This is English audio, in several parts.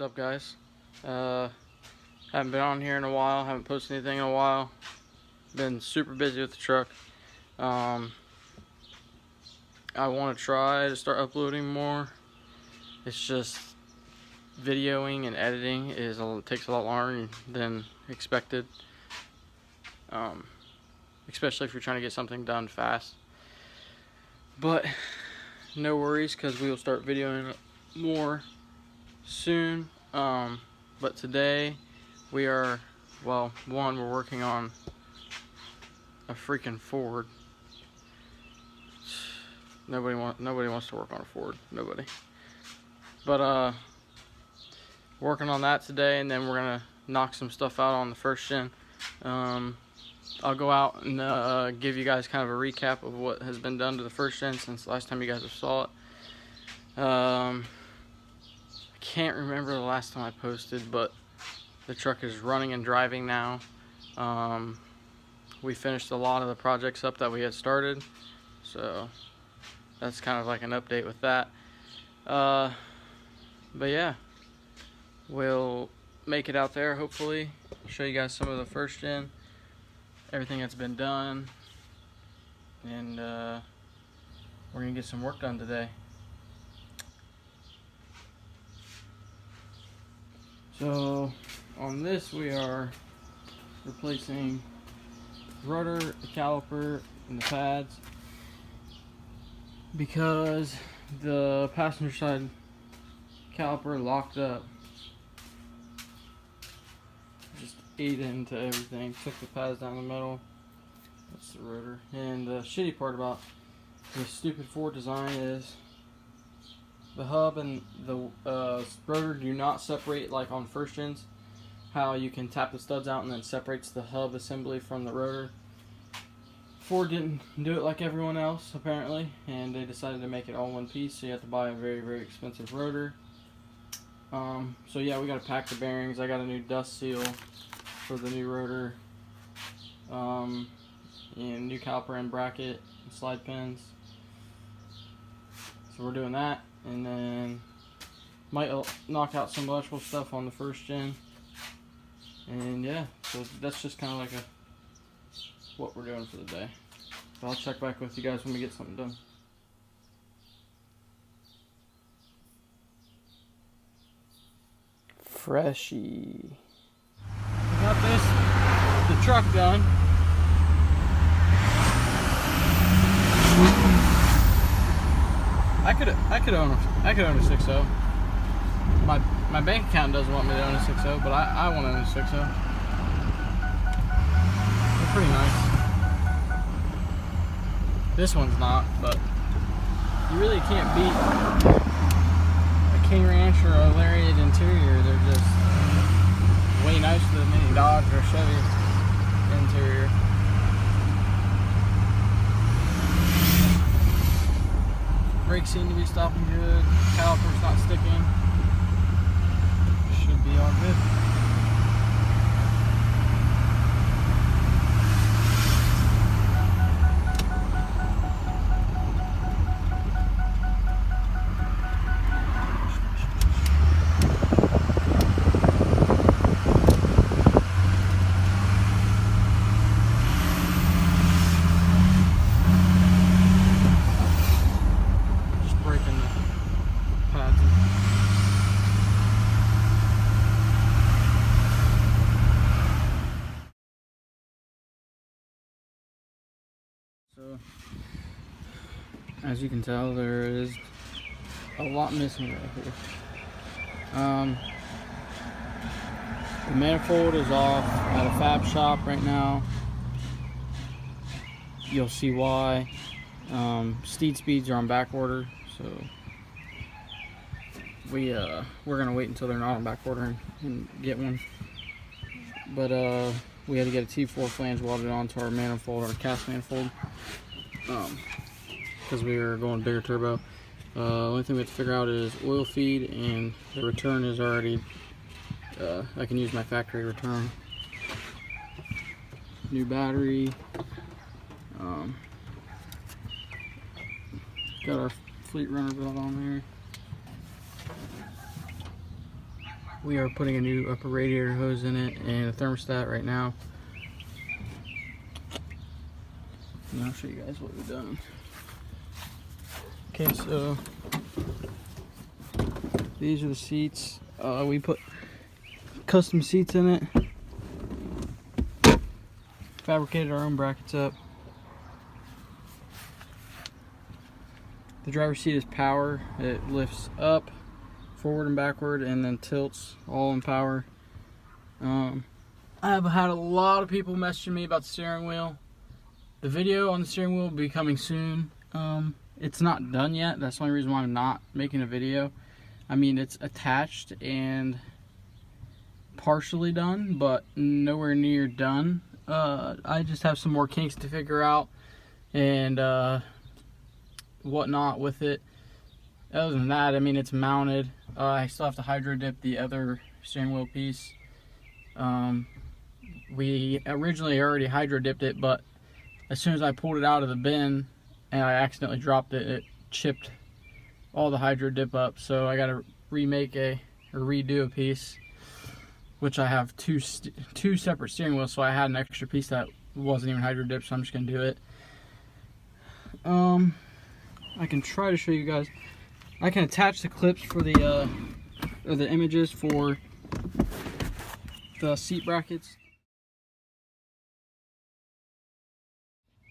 up, guys? Haven't been on here in a while, haven't posted anything in a while. Been super busy with the truck. I want to try to start uploading more. It's just videoing and editing takes a lot longer than expected. Especially if you're trying to get something done fast. But no worries, because we will start videoing more soon. But today we are, we're working on a freaking Ford. Nobody wants to work on a Ford. Nobody. But working on that today, and then we're gonna knock some stuff out on the first gen. I'll go out and give you guys kind of a recap of what has been done to the first gen since the last time you guys have saw it. I can't remember the last time I posted, but the truck is running and driving now. We finished a lot of the projects up that we had started, so that's kind of like an update with that. But yeah, we'll make it out there, hopefully show you guys some of the first gen, everything that's been done, and we're gonna get some work done today. So on this, we are replacing the rudder, the caliper, and the pads, because the passenger side caliper locked up, just ate into everything, took the pads down the middle. That's the rotor. And the shitty part about this stupid Ford design is the hub and the rotor do not separate like on first gens, how you can tap the studs out and then separates the hub assembly from the rotor. Ford didn't do it like everyone else apparently, and they decided to make it all one piece, so you have to buy a very, very expensive rotor. So yeah, we gotta pack the bearings. I got a new dust seal for the new rotor, and new caliper and bracket and slide pins. So we're doing that, and then might knock out some electrical stuff on the first gen. And yeah, so that's just kind of like what we're doing for the day. So I'll check back with you guys when we get something done. Freshy. We got the truck done. I could own a 6.0. My bank account doesn't want me to own a 6.0, but I want to own a 6.0. They're pretty nice. This one's not, but you really can't beat a King Ranch or a Lariat interior. They're just way nicer than any Dodge or Chevy interior. Brakes seem to be stopping good. Caliper's not sticking. Should be all good. So, as you can tell, there is a lot missing right here. The manifold is off at a fab shop right now. You'll see why. Steed speeds are on back order, so we're gonna wait until they're not on back order and get one. But we had to get a T4 flange welded onto our manifold, our cast manifold, because we were going bigger turbo. Only thing we have to figure out is oil feed, and the return is already, I can use my factory return. New battery. Got our fleet runner belt on there. We are putting a new upper radiator hose in it and a thermostat right now. And I'll show you guys what we've done. Okay, so these are the seats. We put custom seats in it. Fabricated our own brackets up. The driver's seat is power. It lifts up, forward and backward, and then tilts, all in power. I have had a lot of people messaging me about the steering wheel. The video on the steering wheel will be coming soon. It's not done yet. That's the only reason why I'm not making a video. I mean, it's attached and partially done, but nowhere near done. I just have some more kinks to figure out and whatnot with it. Other than that, I mean, it's mounted. I still have to hydro dip the other steering wheel piece. We originally already hydro dipped it, but as soon as I pulled it out of the bin and I accidentally dropped it, it chipped all the hydro dip up. So I got to remake or redo a piece, which I have two separate steering wheels. So I had an extra piece that wasn't even hydro dipped, so I'm just gonna do it. I can try to show you guys. I can attach the clips for the images for the seat brackets.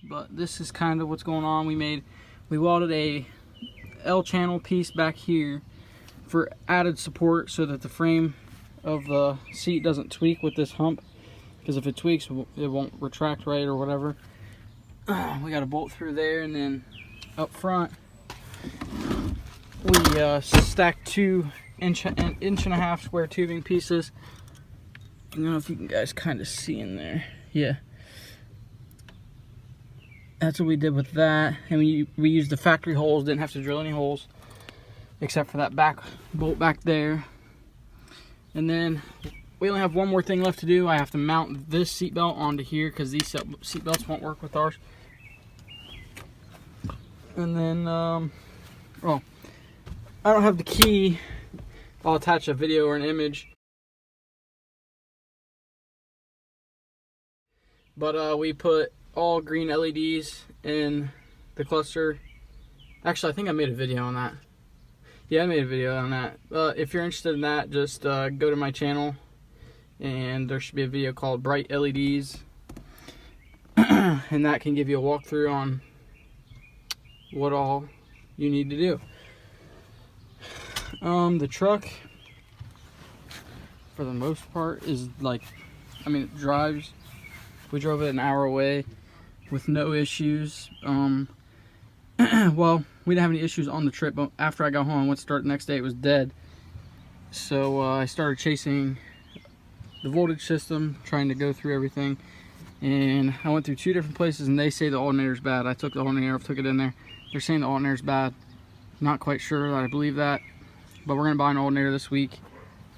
But this is kind of what's going on. We welded a L channel piece back here for added support so that the frame of the seat doesn't tweak with this hump, because if it tweaks it won't retract right or whatever. We got a bolt through there, and then up front we stacked 2 inch and a half square tubing pieces. I don't know if you can guys kind of see in there. Yeah, that's what we did with that. And we used the factory holes, didn't have to drill any holes except for that back bolt back there. And then we only have one more thing left to do. I have to mount this seat belt onto here because these seat belts won't work with ours. And then, oh, I don't have the key. I'll attach a video or an image. But we put all green LEDs in the cluster. Actually, I think I made a video on that. Yeah, I made a video on that. If you're interested in that, just go to my channel, and there should be a video called Bright LEDs. And that can give you a walkthrough on what all you need to do. The truck, for the most part, is like, I mean, it drives. We drove it an hour away with no issues. Well, we didn't have any issues on the trip, but after I got home, I went to start the next day, it was dead. So I started chasing the voltage system, trying to go through everything. And I went through 2 different places, and they say the alternator's bad. I took the alternator, took it in there. They're saying the alternator's bad. Not quite sure that I believe that, but we're gonna buy an alternator this week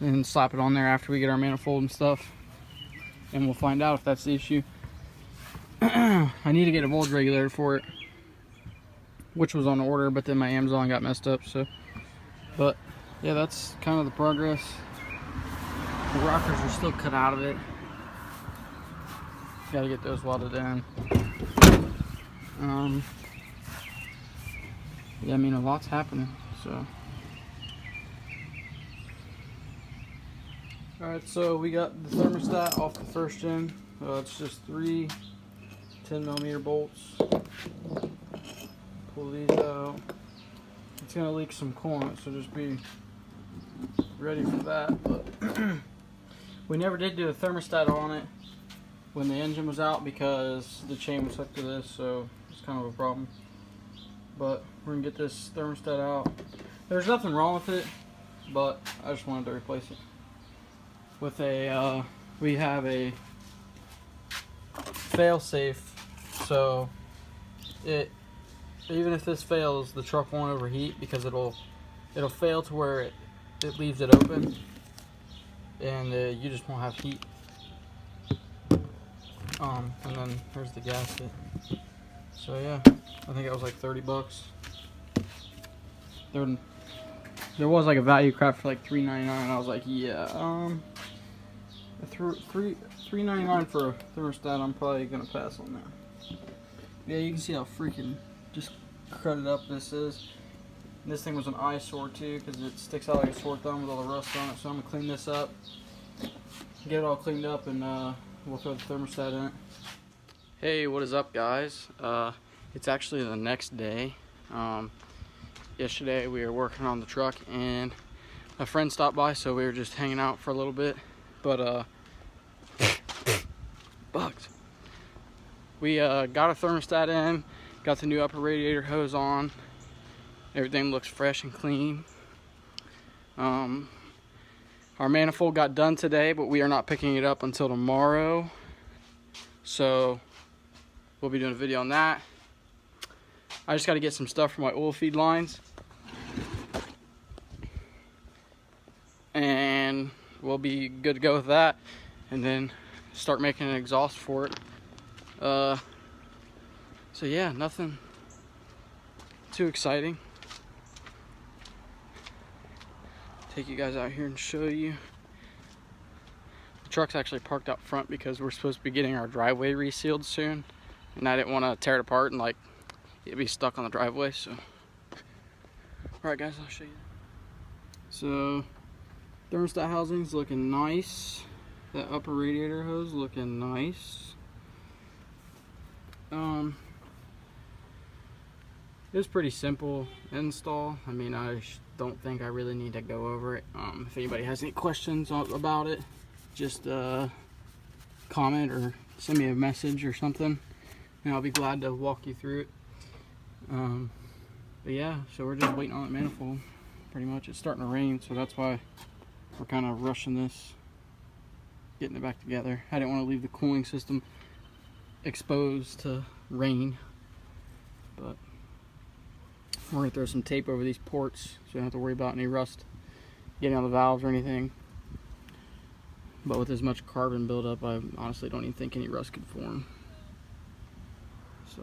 and slap it on there after we get our manifold and stuff, and we'll find out if that's the issue. I need to get a voltage regulator for it, which was on order, but then my Amazon got messed up. So, but yeah, that's kind of the progress. The rockers are still cut out of it. Got to get those welded in. Yeah, I mean, a lot's happening, so. Alright, so we got the thermostat off the first gen. It's just 3 10mm bolts. Pull these out. It's gonna leak some coolant, so just be ready for that. But we never did do a thermostat on it when the engine was out because the chain was hooked to this, so it's kind of a problem. But we're gonna get this thermostat out. There's nothing wrong with it, but I just wanted to replace it with a we have a fail-safe, so even if this fails, the truck won't overheat, because it'll fail to where it leaves it open, and you just won't have heat. And then there's the gasket. So yeah, I think it was like $30. there was like a value crap for like $3.99. I was like, yeah, $3.99 for a thermostat, I'm probably gonna pass on that. Yeah, you can see how freaking just cruddy up this is. And this thing was an eyesore too, because it sticks out like a sore thumb with all the rust on it. So I'm gonna clean this up, get it all cleaned up, and we'll throw the thermostat in it. Hey, what is up, guys? It's actually the next day. Yesterday we were working on the truck and a friend stopped by, so we were just hanging out for a little bit. But bugs. We got a thermostat in, got the new upper radiator hose on. Everything looks fresh and clean. Our manifold got done today, but we are not picking it up until tomorrow. So we'll be doing a video on that. I just got to get some stuff for my oil feed lines. And we'll be good to go with that. And then start making an exhaust for it. So yeah, nothing too exciting. Take you guys out here and show you. The truck's actually parked out front because we're supposed to be getting our driveway resealed soon. And I didn't want to tear it apart and like it'd be stuck on the driveway, so. Alright guys, I'll show you. So, thermostat housing's looking nice. That upper radiator hose looking nice. It was pretty simple install. I mean, I don't think I really need to go over it. If anybody has any questions about it, just comment or send me a message or something, and I'll be glad to walk you through it. But yeah, so we're just waiting on that manifold. Pretty much, it's starting to rain, so that's why we're kind of rushing this, getting it back together. I didn't want to leave the cooling system exposed to rain, but we're gonna throw some tape over these ports so you don't have to worry about any rust getting on the valves or anything. But with as much carbon buildup, I honestly don't even think any rust could form. So